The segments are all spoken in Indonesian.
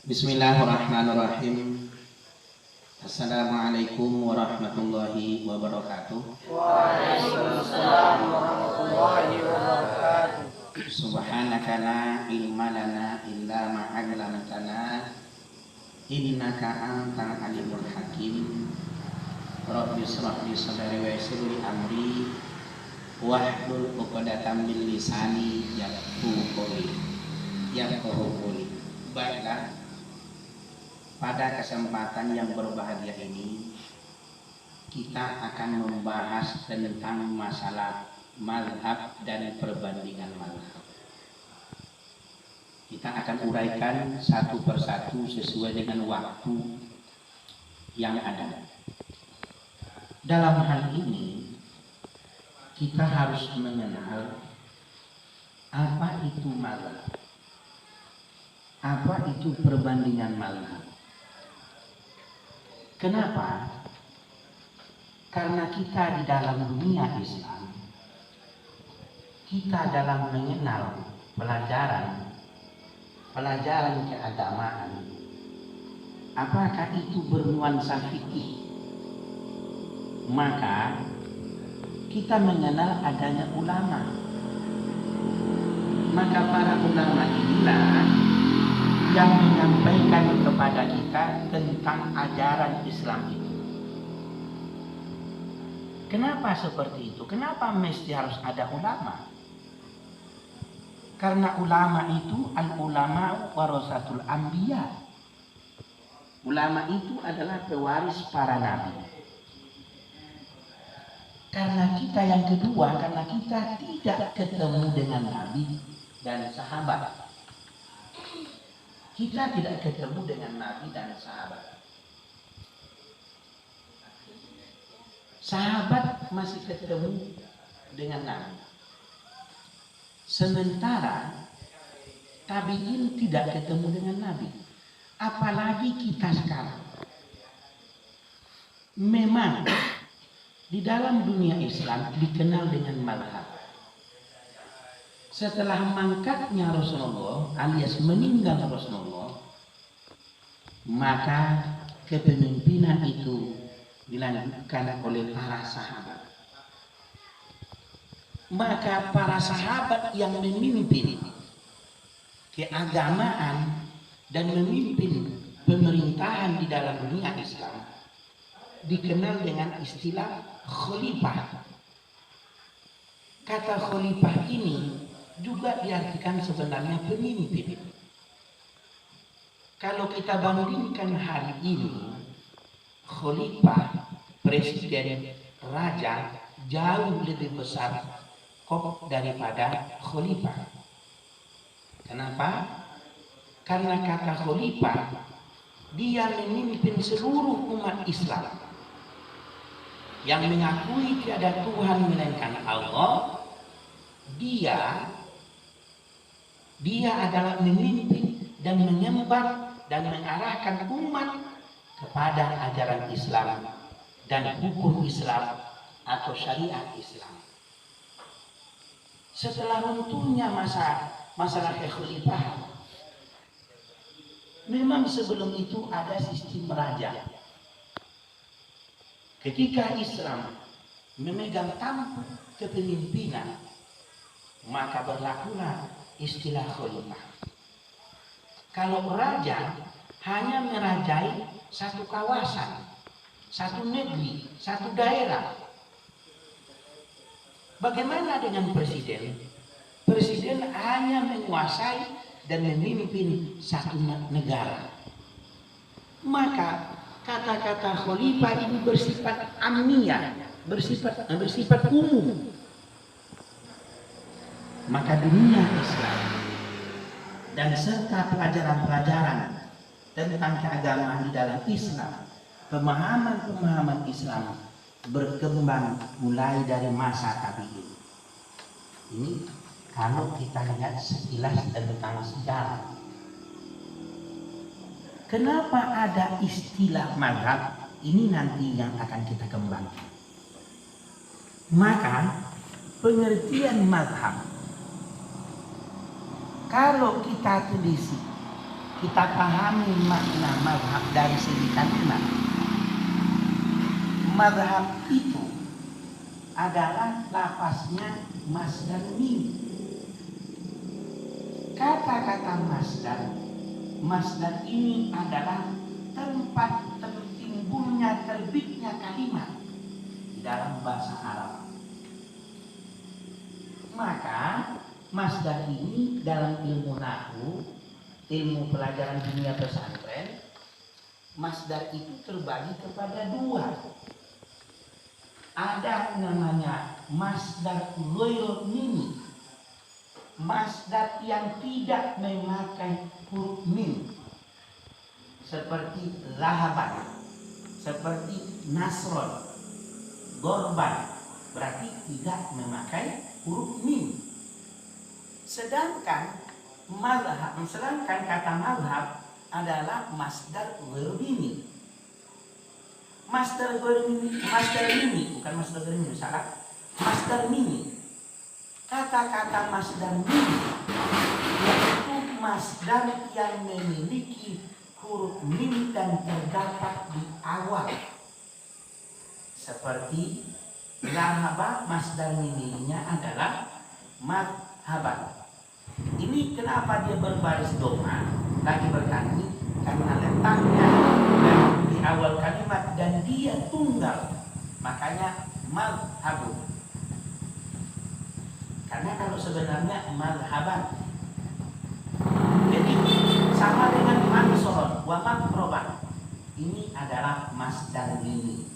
Bismillahirrahmanirrahim. Assalamualaikum warahmatullahi wabarakatuh. Waalaikumsalam warahmatullahi wabarakatuh. Subhanaka la ilma lana illa ma 'allamtana innaka antal alimul hakim. Rabbi shrah li sadri wa yassir li amri wahlul 'uqdatam min lisani yafqahu qawli. Baiklah, pada kesempatan yang berbahagia ini kita akan membahas tentang masalah mazhab dan perbandingan mazhab. Kita akan uraikan satu persatu sesuai dengan waktu yang ada. Dalam hal ini kita harus mengenal apa itu mazhab, apa itu perbandingan mazhab. Kenapa? Karena kita di dalam dunia Islam, kita dalam mengenal pelajaran keagamaan, apakah itu bernuansa fikih, maka kita mengenal adanya ulama. Maka para ulama inilah yang menyampaikan kepada kita tentang ajaran Islam itu. Kenapa seperti itu? Kenapa mesti harus ada ulama? Karena ulama itu al-ulama warasatul anbiya. Ulama itu adalah pewaris para nabi. Karena kita yang kedua, karena kita tidak ketemu dengan nabi dan sahabat. Kita tidak ketemu dengan nabi dan sahabat. Sahabat masih ketemu dengan nabi. Sementara tabi'in tidak ketemu dengan nabi. Apalagi kita sekarang. Memang di dalam dunia Islam dikenal dengan mazhab. Setelah mangkatnya Rasulullah alias meninggal Rasulullah, maka kepemimpinan itu dilanjutkan oleh para sahabat. Maka para sahabat yang memimpin keagamaan dan memimpin pemerintahan di dalam dunia Islam dikenal dengan istilah khalifah. Kata khalifah ini juga diartikan sebenarnya pemimpin. Kalau kita bandingkan hari ini, khalifah, presiden, raja jauh lebih besar kok daripada khalifah. Kenapa? Karena kata khalifah, dia memimpin seluruh umat Islam yang mengakui tiada Tuhan melainkan Allah. Dia adalah memimpin dan menyembah dan mengarahkan umat kepada ajaran Islam dan hukum Islam atau syariat Islam. Setelah runtuhnya masalah kekhalifahan, memang sebelum itu ada sistem raja. Ketika Islam memegang tampuk kepemimpinan, maka berlakulah istilah khalifah. Kalau raja hanya merajai satu kawasan, satu negeri, satu daerah. Bagaimana dengan presiden? Presiden hanya menguasai dan memimpin satu negara. Maka kata-kata khalifah ini bersifat amniyah, bersifat umum. Maka dunia Islam dan serta pelajaran-pelajaran tentang keagamaan di dalam Islam, pemahaman-pemahaman Islam berkembang mulai dari masa tabi'in. Ini kalau kita lihat sekilas tentang sejarah. Kenapa ada istilah mazhab? Ini nanti yang akan kita kembangkan. Maka pengertian mazhab, kalau kita telisik kita pahami makna mazhab dari segi kalimat. Mazhab itu adalah lafaznya masdar mim. Kata-kata masdar ini adalah tempat tertimbulnya, terbitnya kalimat di dalam bahasa Arab. Maka masdar ini dalam ilmu nahwu, ilmu pelajaran dunia pesantren, masdar itu terbagi kepada dua. Ada namanya masdar ghairul mimi, masdar yang tidak memakai huruf mim, seperti lahaban, seperti nasron, gorban, berarti tidak memakai huruf mim. Sedangkan kata mazhab adalah masdar ghairul mimi. Masdar mimi, bukan masdar ghairul mimi, salah. Masdar mimi. Kata-kata masdar mimi yaitu masdar yang memiliki huruf mim dan terdapat di awal. Seperti lahaba, masdar miminya adalah madhaban. Ini kenapa dia berbaris doma lagi berganti? Karena letaknya di awal kalimat dan dia tunggal, makanya madhabun. Karena kalau sebenarnya madhaban, jadi sama dengan mansoron wa makroban. Ini adalah masdar mimi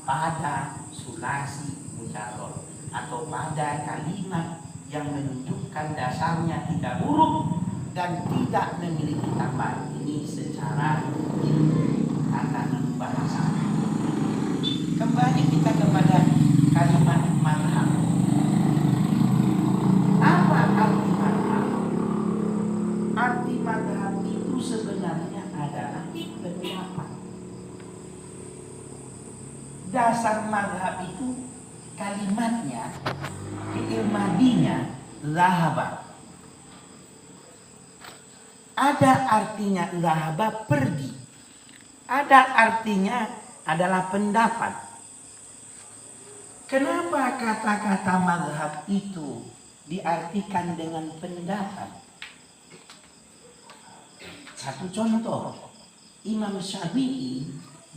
pada sulasi mujarrad atau pada kalimat yang menunjukkan dasarnya 3 huruf dan tidak memiliki tambahan. Ini secara ilmu tata bahasa. Kembali kita kepada kalimat mazhab. Apa arti mazhab? Arti mazhab itu sebenarnya adalah pendapat. Dasar mazhab itu kalimatnya, fi'il madinya zahaba. Ada artinya zahaba pergi. Ada artinya adalah pendapat. Kenapa kata-kata mazhab itu diartikan dengan pendapat? Satu contoh, Imam Syafi'i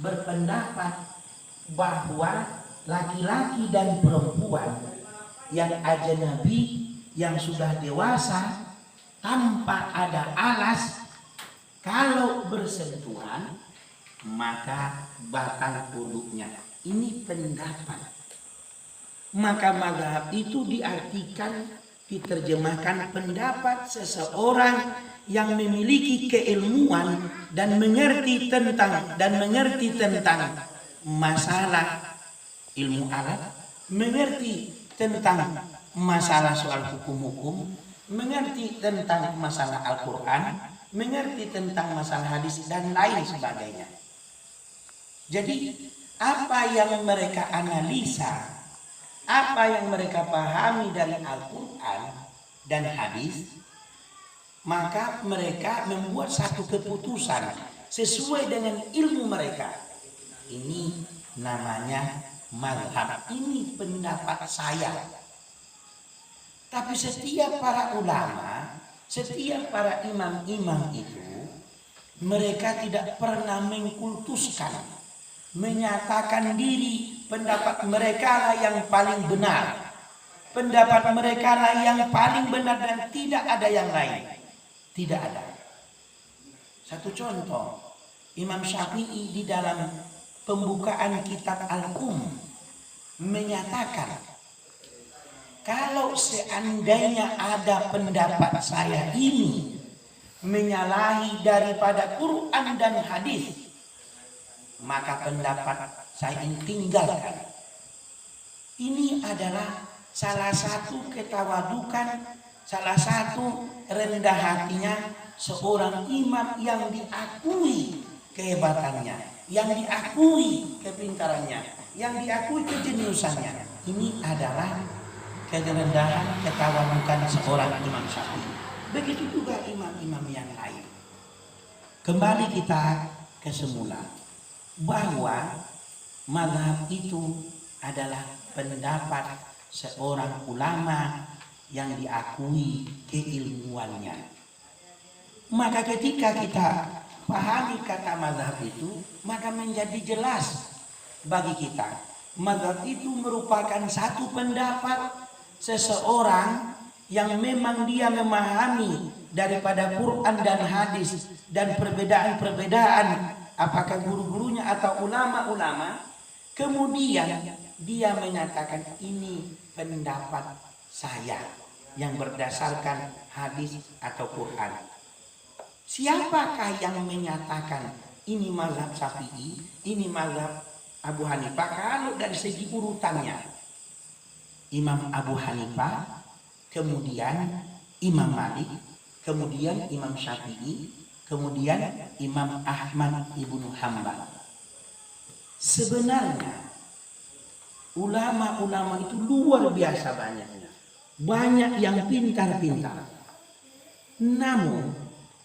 berpendapat bahwa laki-laki dan perempuan yang ajnabi, yang sudah dewasa tanpa ada alas, kalau bersentuhan maka batal wudunya. Ini pendapat. Maka mazhab itu diartikan, diterjemahkan pendapat seseorang yang memiliki keilmuan dan mengerti tentang masalah ilmu alat, mengerti tentang masalah soal hukum-hukum, mengerti tentang masalah Al-Quran, mengerti tentang masalah hadis dan lain sebagainya. Jadi apa yang mereka analisa, apa yang mereka pahami dari Al-Quran dan hadis, maka mereka membuat satu keputusan sesuai dengan ilmu mereka. Ini namanya mazhab. Ini pendapat saya. Tapi setiap para ulama, setiap para imam-imam itu, mereka tidak pernah mengkultuskan, menyatakan diri pendapat mereka lah yang paling benar, pendapat mereka lah yang paling benar dan tidak ada yang lain. Tidak ada. Satu contoh, Imam Syafi'i di dalam pembukaan kitab Al-Qum menyatakan, kalau seandainya ada pendapat saya ini menyalahi daripada Quran dan hadis, maka pendapat saya ini tinggalkan. Ini adalah salah satu ketawadukan, salah satu rendah hatinya seorang imam yang diakui kehebatannya, yang diakui kepintarannya, yang diakui kejeniusannya. Ini adalah kerendahan, ketawadukan seorang Imam Syafi'i. Begitu juga imam-imam yang lain. Kembali kita ke semula, bahwa mazhab itu adalah pendapat seorang ulama yang diakui keilmuannya. Maka ketika kita pahami kata mazhab itu, maka menjadi jelas bagi kita. Mazhab itu merupakan satu pendapat seseorang yang memang dia memahami daripada Quran dan hadis dan perbedaan-perbedaan apakah guru-gurunya atau ulama-ulama, kemudian dia menyatakan ini pendapat saya yang berdasarkan hadis atau Quran. Siapakah yang menyatakan ini mazhab Syafi'i, ini mazhab Abu Hanifah? Kalau dari segi urutannya, Imam Abu Hanifah, kemudian Imam Malik, kemudian Imam Syafi'i, kemudian Imam Ahmad ibnu Hanbal. Sebenarnya ulama-ulama itu luar biasa banyaknya, banyak yang pintar-pintar. Namun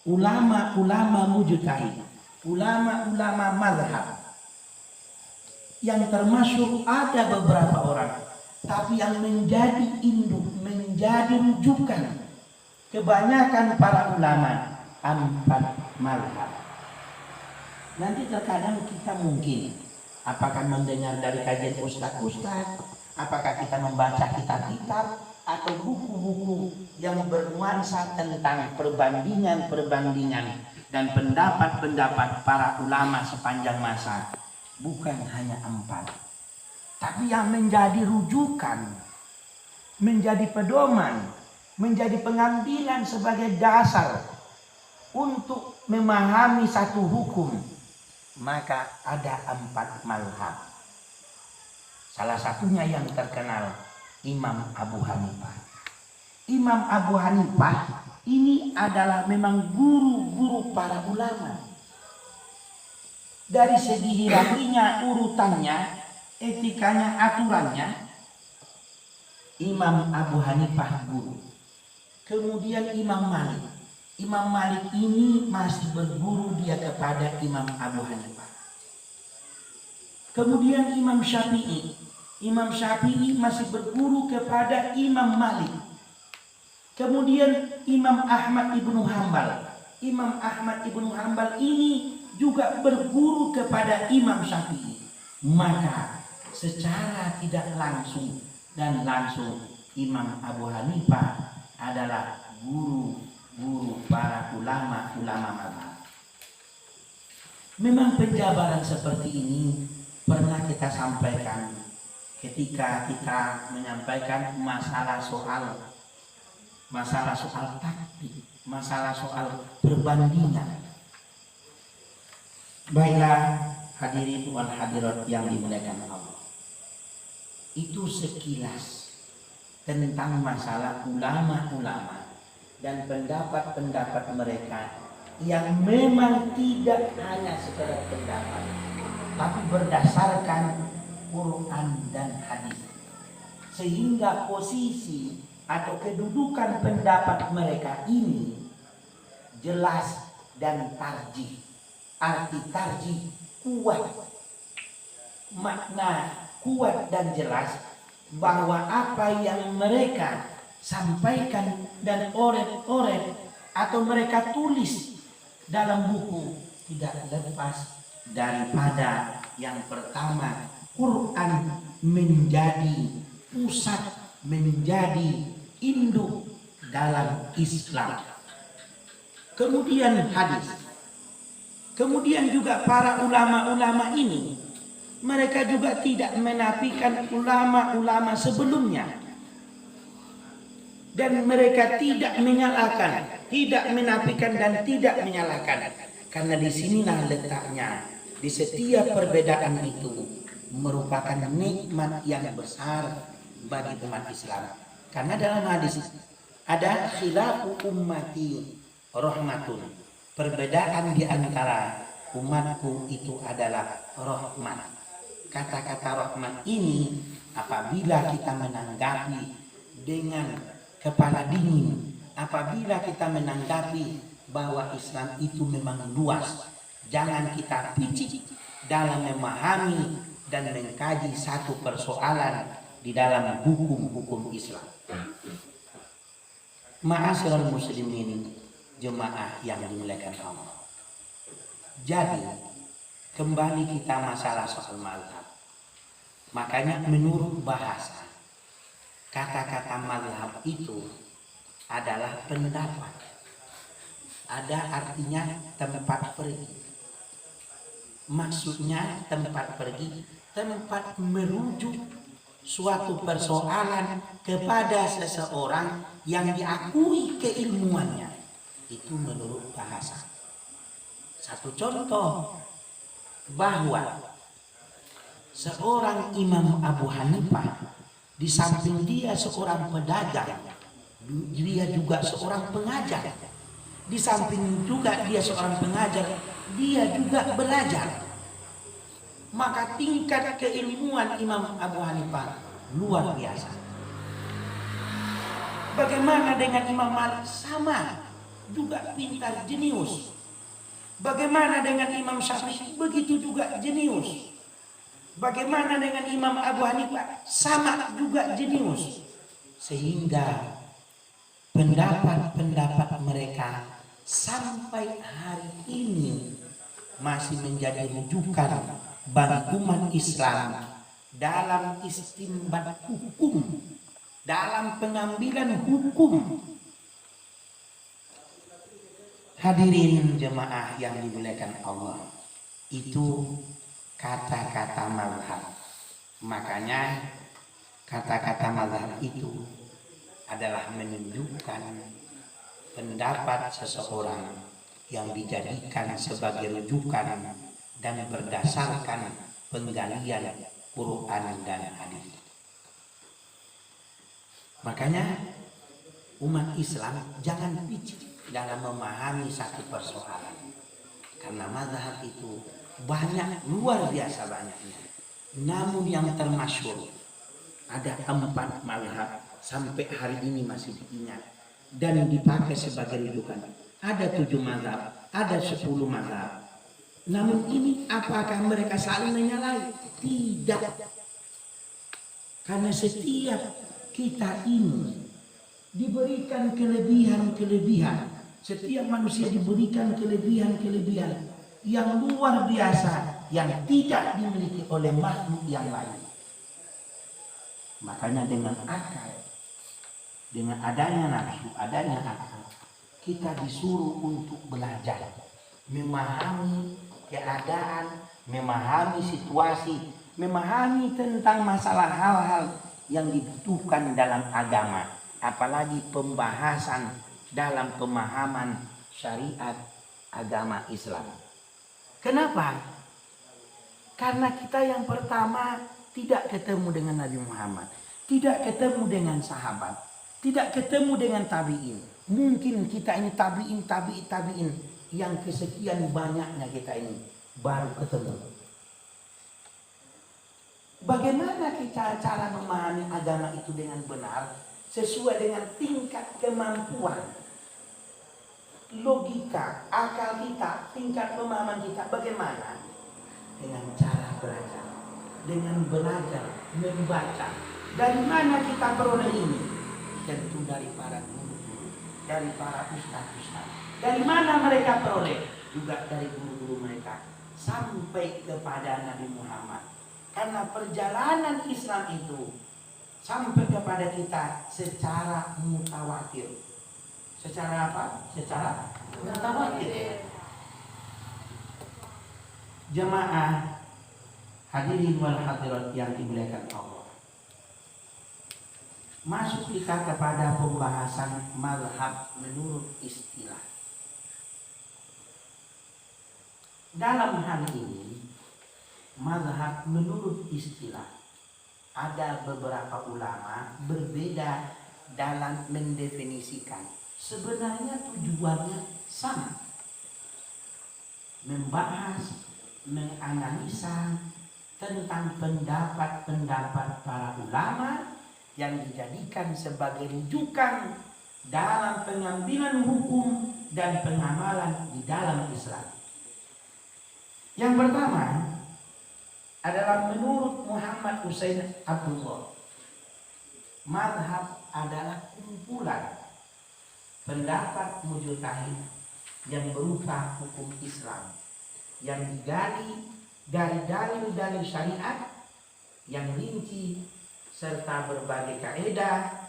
ulama-ulama mujtahid, ulama-ulama mazhab yang termasuk ada beberapa orang, tapi yang menjadi induk, menjadi rujukan kebanyakan para ulama 4 mazhab. Nanti terkadang kita mungkin apakah mendengar dari kajian ustaz-ustaz, apakah kita membaca kitab-kitab atau buku-buku yang bernuansa tentang perbandingan-perbandingan dan pendapat-pendapat para ulama sepanjang masa. Bukan hanya 4, tapi yang menjadi rujukan, menjadi pedoman, menjadi pengambilan sebagai dasar untuk memahami satu hukum, maka ada 4 mazhab. Salah satunya yang terkenal Imam Abu Hanifah. Imam Abu Hanifah ini adalah memang guru-guru para ulama. Dari segi hierarkinya, urutannya, etikanya, aturannya, Imam Abu Hanifah guru. Kemudian Imam Malik. Imam Malik ini masih berguru dia kepada Imam Abu Hanifah. Kemudian Imam Syafi'i. Imam Syafi'i masih berguru kepada Imam Malik. Kemudian Imam Ahmad ibnu Hanbal. Imam Ahmad ibnu Hanbal ini juga berguru kepada Imam Syafi'i. Maka secara tidak langsung dan langsung Imam Abu Hanifah adalah guru para ulama-ulama mazhab. Memang penjabaran seperti ini pernah kita sampaikan ketika kita menyampaikan masalah soal taktik, masalah soal perbandingan. Baiklah hadirin wal hadirat yang dimuliakan Allah. Itu sekilas tentang masalah ulama-ulama dan pendapat-pendapat mereka yang memang tidak hanya sekedar pendapat, tapi berdasarkan Quran dan hadis. Sehingga posisi atau kedudukan pendapat mereka ini jelas dan tarjih. Arti tarjih kuat, makna kuat dan jelas bahwa apa yang mereka sampaikan dan oret-oret atau mereka tulis dalam buku tidak lepas daripada yang pertama, Quran menjadi pusat, menjadi induk dalam Islam. Kemudian hadis. Kemudian juga para ulama-ulama ini, mereka juga tidak menafikan ulama-ulama sebelumnya. Dan mereka tidak menyalahkan, tidak menafikan dan tidak menyalahkan. Karena disinilah letaknya. Di setiap perbedaan itu merupakan nikmat yang besar bagi umat Islam. Karena dalam hadis ada khilafu ummati rahmatun. Perbedaan di antara umatku itu adalah rahmat. Kata-kata rahmat ini apabila kita menanggapi dengan kepala dingin, apabila kita menanggapi bahwa Islam itu memang luas. Jangan kita picik dalam memahami dan mengkaji satu persoalan di dalam hukum-hukum Islam. Ma'asyiral muslimin, jemaah yang dimuliakan Allah. Jadi kembali kita masalah soal mazhab. Makanya menurut bahasa, kata-kata mazhab itu adalah pendapat. Ada artinya tempat pergi. Maksudnya tempat pergi, tempat merujuk suatu persoalan kepada seseorang yang diakui keilmuannya. Itu menurut bahasa. Satu contoh, bahwa seorang Imam Abu Hanifah, di samping dia seorang pedagang, dia juga seorang pengajar. Di samping juga dia seorang pengajar, dia juga belajar. Maka tingkat keilmuan Imam Abu Hanifah luar biasa. Bagaimana dengan Imam Malik? Sama, juga pintar, jenius. Bagaimana dengan Imam Syafi'i? Begitu juga jenius. Bagaimana dengan Imam Abu Hanifah? Sama juga jenius. Sehingga pendapat-pendapat mereka sampai hari ini masih menjadi rujukan bagi umat Islam dalam istinbat hukum, dalam pengambilan hukum. Hadirin jemaah yang dimuliakan Allah, itu kata-kata mazhab. Makanya kata-kata mazhab itu adalah menunjukkan pendapat seseorang yang dijadikan sebagai rujukan dan berdasarkan penggalian Quran dan hadis. Makanya umat Islam jangan picik dalam memahami satu persoalan, karena mazhab itu banyak, luar biasa banyaknya. Namun yang termasyhur ada 4 mazhab sampai hari ini masih diingat dan dipakai sebagai rujukan. Ada 7 mazhab, ada 10 mazhab. Namun ini apakah mereka saling menyalahi? Tidak. Karena setiap kita ini diberikan kelebihan-kelebihan. Setiap manusia diberikan kelebihan-kelebihan yang luar biasa yang tidak dimiliki oleh makhluk yang lain. Makanya dengan akal, dengan adanya nafsu, adanya akal, kita disuruh untuk belajar, memahami keadaan, memahami situasi, memahami tentang masalah hal-hal yang dibutuhkan dalam agama, apalagi pembahasan dalam pemahaman syariat agama Islam. Kenapa? Karena kita yang pertama tidak ketemu dengan Nabi Muhammad, tidak ketemu dengan sahabat, tidak ketemu dengan tabi'in. Mungkin kita ini tabi'in yang kesekian banyaknya kita ini baru ketemu. Bagaimana kita cara memahami agama itu dengan benar sesuai dengan tingkat kemampuan, logika, akal kita, tingkat pemahaman kita? Bagaimana? Dengan cara belajar, dengan belajar, membaca. Dari mana kita peroleh ini? Tentu dari para guru, dari para ustaz-ustaz. Dari mana mereka peroleh? Juga dari guru-guru mereka sampai kepada Nabi Muhammad. Karena perjalanan Islam itu sampai kepada kita secara mutawatir. Secara apa? Secara mutawatir. Jemaah hadirin wal hadirat yang dimuliakan Allah. Masuk kita kepada pembahasan mazhab menurut istilah. Dalam hal ini, mazhab menurut istilah, ada beberapa ulama berbeda dalam mendefinisikan. Sebenarnya tujuannya sama, membahas, menganalisa tentang pendapat-pendapat para ulama yang dijadikan sebagai rujukan dalam pengambilan hukum dan pengamalan di dalam Islam. Yang pertama adalah menurut Muhammad Husain Abdullah, mazhab adalah kumpulan pendapat mujtahid yang berupa hukum Islam yang digali dari dalil-dalil syariat yang rinci serta berbagai kaidah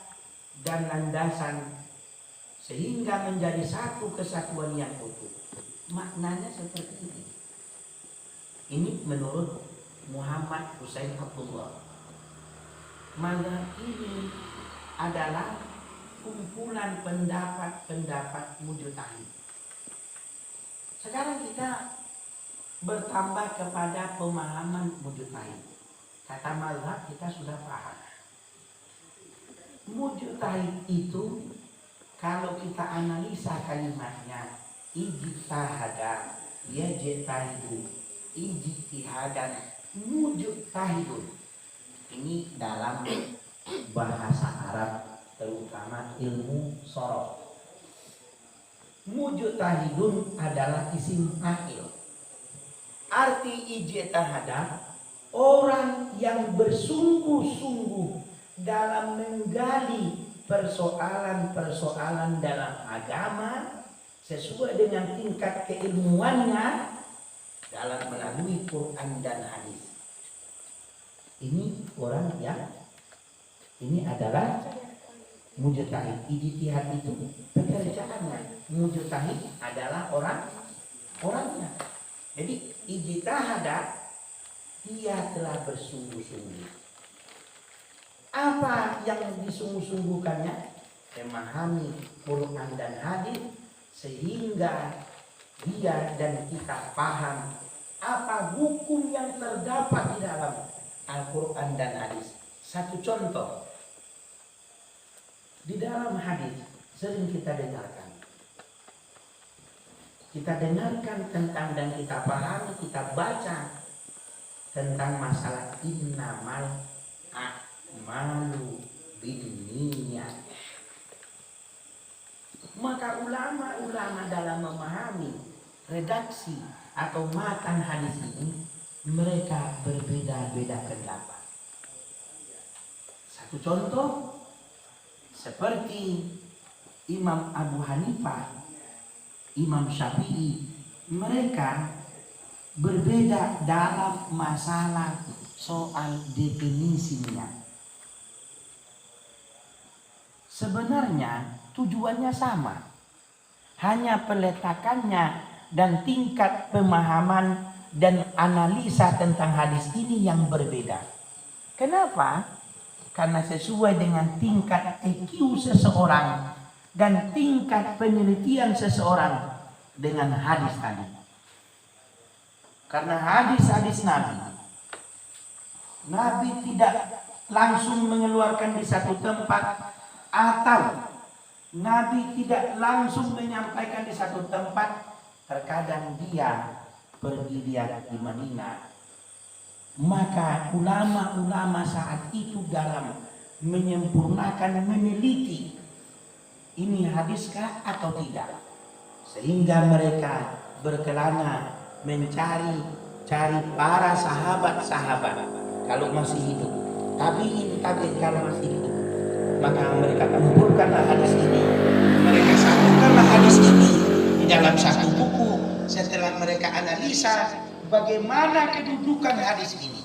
dan landasan sehingga menjadi satu kesatuan yang utuh. Maknanya seperti ini. Ini menurut Muhammad Husain Abdullah. Mazhab ini adalah kumpulan pendapat-pendapat mujtahid. Sekarang kita bertambah kepada pemahaman mujtahid. Kata mazhab kita sudah paham. Mujtahid itu kalau kita analisa kalimatnya, ijtihada, yajtahidu, ijtihadan, mujtahidun. Ini dalam bahasa Arab, terutama ilmu sorof. Mujtahidun adalah isim fa'il. Arti ijtihada, orang yang bersungguh-sungguh dalam menggali persoalan-persoalan dalam agama sesuai dengan tingkat keilmuannya dalam melalui Quran dan hadis. Ini orang yang ini adalah mujtahid. Ijtihad itu pekerjaannya. Mujtahid adalah orangnya. Jadi ijtihada, dia telah bersungguh-sungguh. Apa yang disungguh-sungguhkannya? Memahami Quran dan hadis sehingga dia dan kita paham apa hukum yang terdapat di dalam Al-Quran dan hadis. Satu contoh, di dalam hadis sering kita dengarkan. Kita dengarkan tentang dan kita pahami, kita baca tentang masalah innamal a'malu binniyat. Maka ulama-ulama dalam memahami redaksi atau matan hadis ini, mereka berbeda-beda pendapat. Satu contoh seperti Imam Abu Hanifah, Imam Syafi'i, mereka berbeda dalam masalah soal definisinya. Sebenarnya tujuannya sama, hanya peletakannya dan tingkat pemahaman dan analisa tentang hadis ini yang berbeda. Kenapa? Karena sesuai dengan tingkat IQ seseorang dan tingkat penelitian seseorang dengan hadis tadi. Karena hadis-hadis Nabi tidak langsung mengeluarkan di satu tempat, atau Nabi tidak langsung menyampaikan di satu tempat. Terkadang dia pergi di Madinah. Maka ulama-ulama saat itu dalam menyempurnakan, meneliti ini hadiskah atau tidak, sehingga mereka berkelana mencari para sahabat-sahabat kalau masih hidup, tabi'in kalau masih hidup, maka mereka kumpulkanlah hadis ini, mereka satukanlah hadis ini di dalam satu buku. Setelah mereka analisa bagaimana kedudukan hadis ini,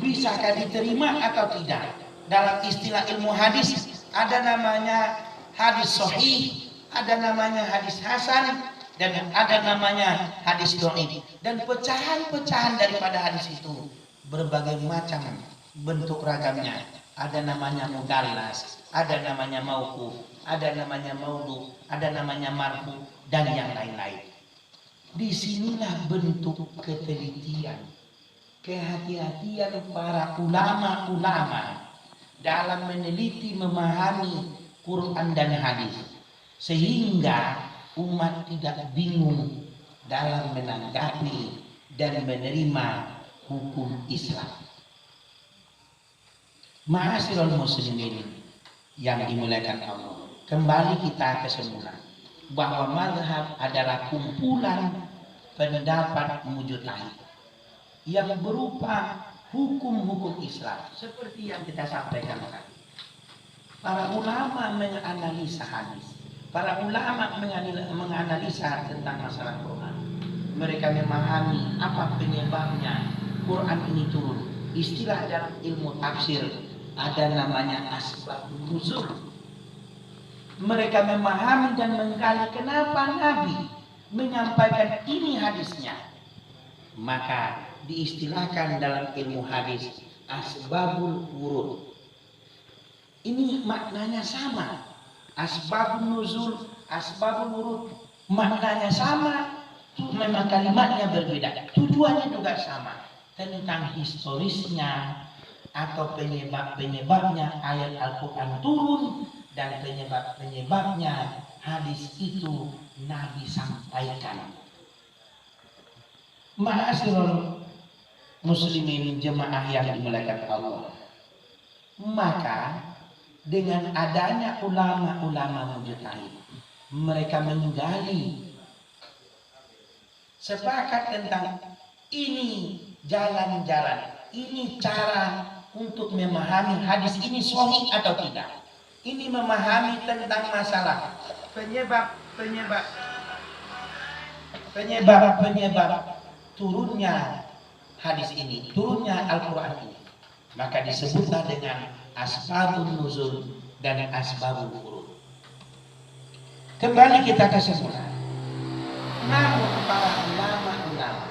bisakah diterima atau tidak. Dalam istilah ilmu hadis ada namanya hadis sahih, ada namanya hadis hasan, dan ada namanya hadis dhaif. Dan pecahan-pecahan daripada hadis itu berbagai macam bentuk ragamnya. Ada namanya mudallas, ada namanya mauquf, ada namanya maudhu, ada namanya marfu, dan yang lain-lain. Disinilah bentuk ketelitian, kehati-hatian para ulama-ulama dalam meneliti, memahami Quran dan hadis, sehingga umat tidak bingung dalam menanggapi dan menerima hukum Islam. Ma'asyiral muslimin yang dimuliakan Allah, kembali kita ke semula bahwa mazhab adalah kumpulan pendapat mujtahid yang berupa hukum-hukum Islam seperti yang kita sampaikan tadi. Para ulama menganalisa hadis, para ulama menganalisa tentang masalah Quran. Mereka memahami apa penyebabnya Quran ini turun. Istilah dalam ilmu tafsir ada namanya asbab nuzul. Mereka memahami dan menggali kenapa Nabi menyampaikan ini hadisnya. Maka diistilahkan dalam ilmu hadis asbabul wurud. Ini maknanya sama. Asbabun nuzul, asbabul wurud, maknanya sama. Memang kalimatnya berbeda, tujuannya juga sama. Tentang historisnya atau penyebabnya ayat Al-Quran turun dan penyebabnya hadis itu Nabi sampaikan. Ma'asyiral muslimin jemaah yang dimuliakan Allah. Maka dengan adanya ulama-ulama mujtahid, mereka menggali sepakat tentang ini jalan-jalan, ini cara untuk memahami hadis ini sahih atau tidak. Ini memahami tentang masalah penyebab turunnya hadis ini, turunnya Al-Quran ini. Maka disebutlah dengan asbabun nuzul dan asbabul wurud. Kembali kita ke semula. Namun para ulama-ulama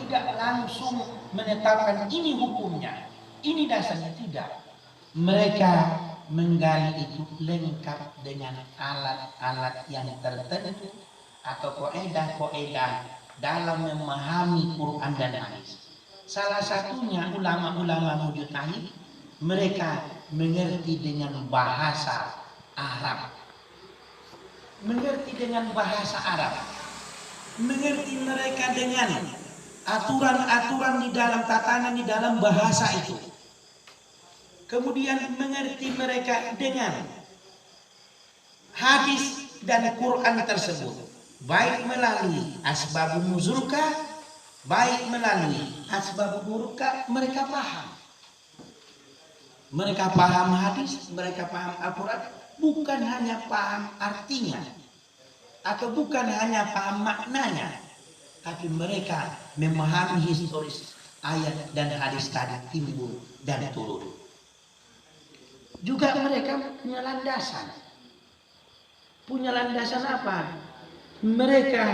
tidak langsung menetapkan ini hukumnya, ini dasarnya, tidak. Mereka menggali itu lengkap dengan alat-alat yang tertentu atau koedah-koedah dalam memahami Quran dan hadis. Salah satunya ulama-ulama mujtahid, mereka mengerti dengan bahasa Arab. Mengerti dengan bahasa Arab. Mengerti mereka dengan aturan-aturan di dalam tatanan di dalam bahasa itu. Kemudian mengerti mereka dengan hadis dan Quran tersebut, baik melalui asbabun nuzulkah, baik melalui asbabun wurudkah, mereka paham. Mereka paham hadis, mereka paham Al-Quran, bukan hanya paham artinya atau bukan hanya paham maknanya, tapi mereka memahami historis ayat dan hadis tadi timbul dan turun. Juga mereka punya landasan. Punya landasan apa? Mereka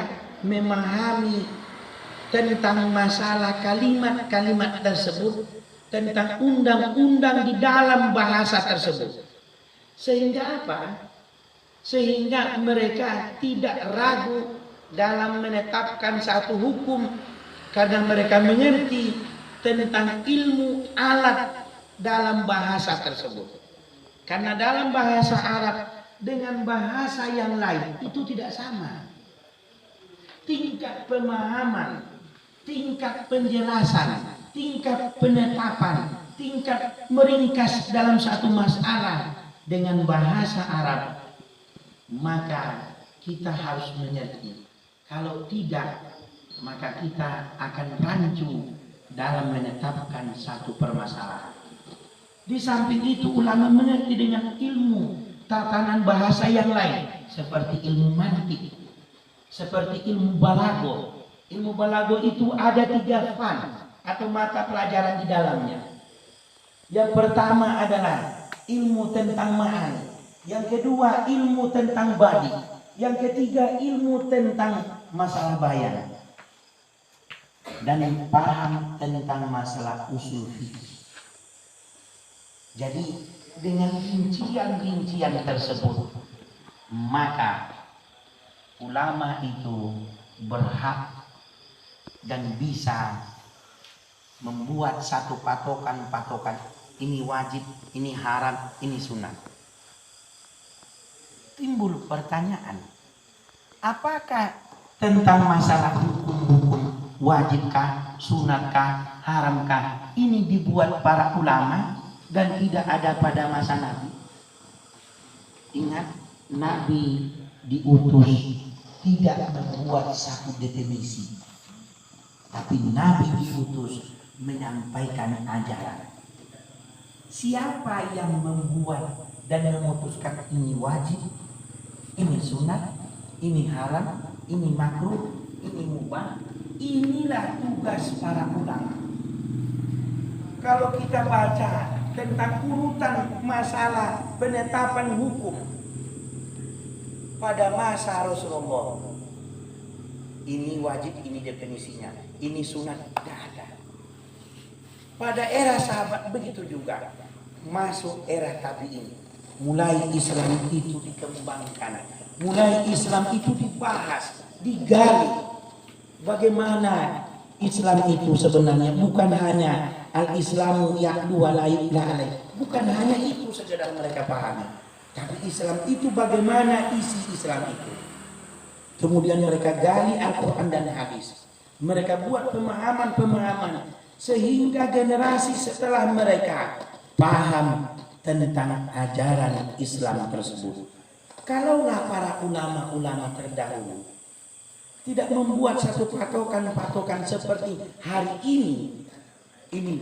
memahami tentang masalah kalimat-kalimat tersebut, tentang undang-undang di dalam bahasa tersebut. Sehingga apa? Sehingga mereka tidak ragu dalam menetapkan satu hukum, karena mereka mengerti tentang ilmu alat dalam bahasa tersebut. Karena dalam bahasa Arab dengan bahasa yang lain itu tidak sama. Tingkat pemahaman, tingkat penjelasan, tingkat penetapan, tingkat meringkas dalam satu masalah dengan bahasa Arab, maka kita harus mengerti. Kalau tidak, maka kita akan rancu dalam menetapkan satu permasalahan. Di samping itu ulama mengerti dengan ilmu tatanan bahasa yang lain, seperti ilmu mantik, seperti ilmu balago. Ilmu balago itu ada 3 fan atau mata pelajaran di dalamnya. Yang pertama adalah ilmu tentang ma'ani, yang kedua ilmu tentang badi, yang ketiga ilmu tentang masalah bayan, dan paham tentang masalah usul fikih. Jadi dengan rincian-rincian tersebut, maka ulama itu berhak dan bisa membuat satu patokan-patokan, ini wajib, ini haram, ini sunat. Timbul pertanyaan, apakah tentang masalah hukum-hukum wajibkah, sunatkah, haramkah, ini dibuat para ulama dan tidak ada pada masa Nabi? Ingat, Nabi diutus tidak membuat satu definisi, tapi Nabi diutus menyampaikan ajaran. Siapa yang membuat dan memutuskan ini wajib, ini sunat, ini haram, ini makruh, ini mubah, inilah tugas para ulama. Kalau kita baca tentang urutan masalah penetapan hukum pada masa Rasulullah, ini wajib, ini definisinya, ini sunat, tidak ada. Pada era sahabat begitu juga, masuk era tabi'in, mulai Islam itu dikembangkan, mulai Islam itu dibahas, digali. Bagaimana Islam itu sebenarnya bukan hanya al-Islamu ya'lu wa la ilaha, bukan hanya itu sekedar mereka pahami, tapi Islam itu bagaimana isi Islam itu. Kemudian mereka gali Al-Quran dan hadis, mereka buat pemahaman-pemahaman sehingga generasi setelah mereka paham tentang ajaran Islam tersebut. Kalaulah para ulama-ulama terdahulu tidak membuat satu patokan seperti hari ini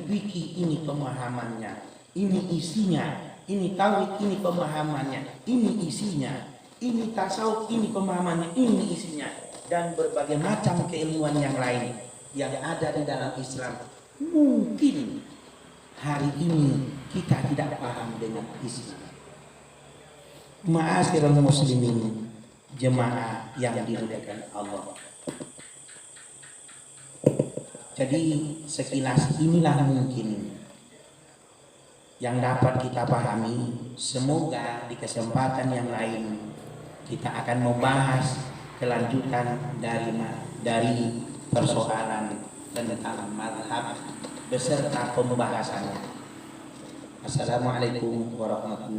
fikih, ini pemahamannya, ini isinya, ini tauhid, ini pemahamannya, ini isinya, ini tasawuf, ini pemahamannya, ini isinya, dan berbagai macam keilmuan yang lain yang ada di dalam Islam. Mungkin hari ini kita tidak paham dengan isinya. Ma'asyiral muslimin, jemaah yang dimuliakan Allah. Jadi sekilas inilah mungkin yang dapat kita pahami. Semoga di kesempatan yang lain kita akan membahas kelanjutan dari persoalan tentang mazhab beserta pembahasannya. Assalamualaikum warahmatullahi wabarakatuh.